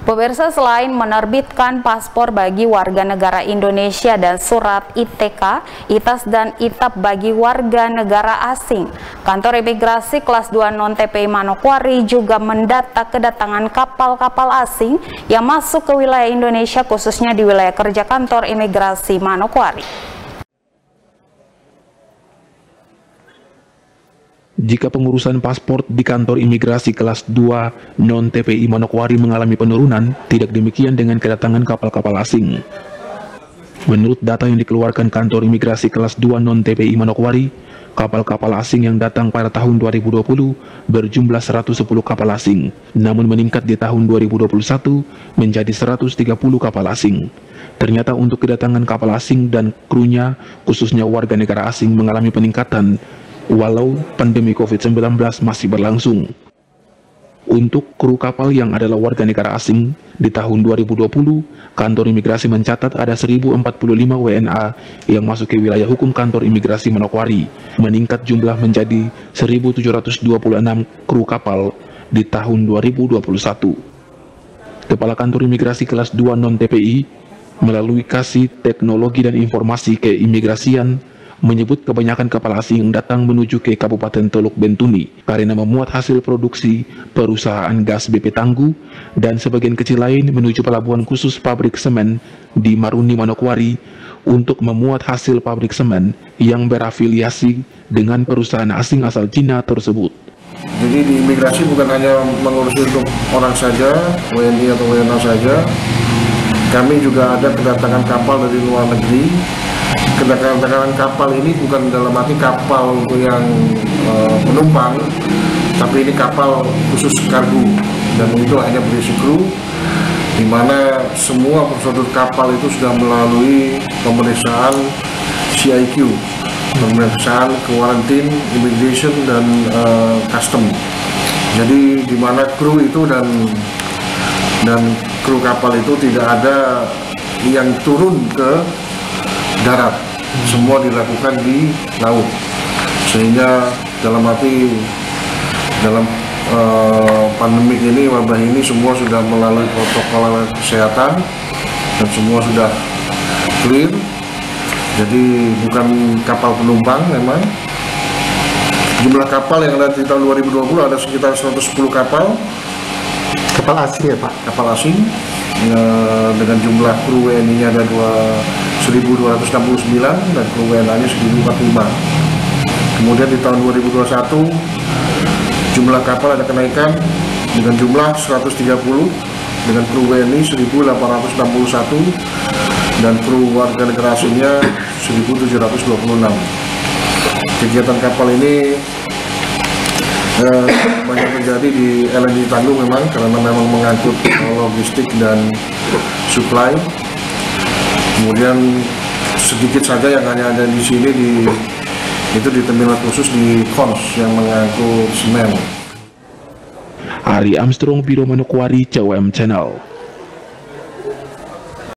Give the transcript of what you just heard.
Pemirsa, selain menerbitkan paspor bagi warga negara Indonesia dan surat ITK, ITAS dan ITAP bagi warga negara asing, kantor imigrasi kelas 2 non-TPI Manokwari juga mendata kedatangan kapal-kapal asing yang masuk ke wilayah Indonesia, khususnya di wilayah kerja kantor imigrasi Manokwari. Jika pengurusan paspor di kantor imigrasi kelas 2 non-TPI Manokwari mengalami penurunan, tidak demikian dengan kedatangan kapal-kapal asing. Menurut data yang dikeluarkan kantor imigrasi kelas 2 non-TPI Manokwari, kapal-kapal asing yang datang pada tahun 2020 berjumlah 110 kapal asing, namun meningkat di tahun 2021 menjadi 130 kapal asing. Ternyata untuk kedatangan kapal asing dan krunya, khususnya warga negara asing, mengalami peningkatan walau pandemi COVID-19 masih berlangsung. Untuk kru kapal yang adalah warga negara asing, di tahun 2020, kantor imigrasi mencatat ada 1045 WNA yang masuk ke wilayah hukum kantor imigrasi Manokwari, meningkat jumlah menjadi 1726 kru kapal di tahun 2021. Kepala kantor imigrasi kelas 2 non-TPI melalui Kasih Teknologi dan Informasi Keimigrasian menyebut kebanyakan kapal asing yang datang menuju ke Kabupaten Teluk Bentuni karena memuat hasil produksi perusahaan gas BP Tangguh, dan sebagian kecil lain menuju pelabuhan khusus pabrik semen di Maruni Manokwari untuk memuat hasil pabrik semen yang berafiliasi dengan perusahaan asing asal Cina tersebut. Jadi di imigrasi bukan hanya mengurusi untuk orang saja, WNI atau WNA saja, kami juga ada kedatangan kapal dari luar negeri. Kedatangan kapal ini bukan dalam arti kapal untuk yang penumpang, tapi ini kapal khusus kargo, dan itu hanya berisi kru, di mana semua prosedur kapal itu sudah melalui pemeriksaan CIQ, pemeriksaan kuarantin, immigration, dan custom. Jadi di mana kru itu dan kru kapal itu tidak ada yang turun ke darat, semua dilakukan di laut, sehingga dalam arti dalam pandemik ini, wabah ini, semua sudah melalui protokol kesehatan dan semua sudah clear. Jadi bukan kapal penumpang. Memang jumlah kapal yang ada di tahun 2020 ada sekitar 110 kapal asing ya Pak? Kapal asing dengan jumlah kru WNI-nya ada 1.269 dan kru WNA-nya 1.045. Kemudian di tahun 2021 jumlah kapal ada kenaikan dengan jumlah 130 dengan kru WNI 1.861 dan kru warga negara asingnya 1.726. Kegiatan kapal ini banyak terjadi di LNG Tangguh memang, karena memang mengangkut logistik dan supply. Kemudian sedikit saja yang hanya ada di sini itu di terminal khusus di Kons yang mengangkut semen. Ari Armstrong, Biro Manokwari, CWM Channel.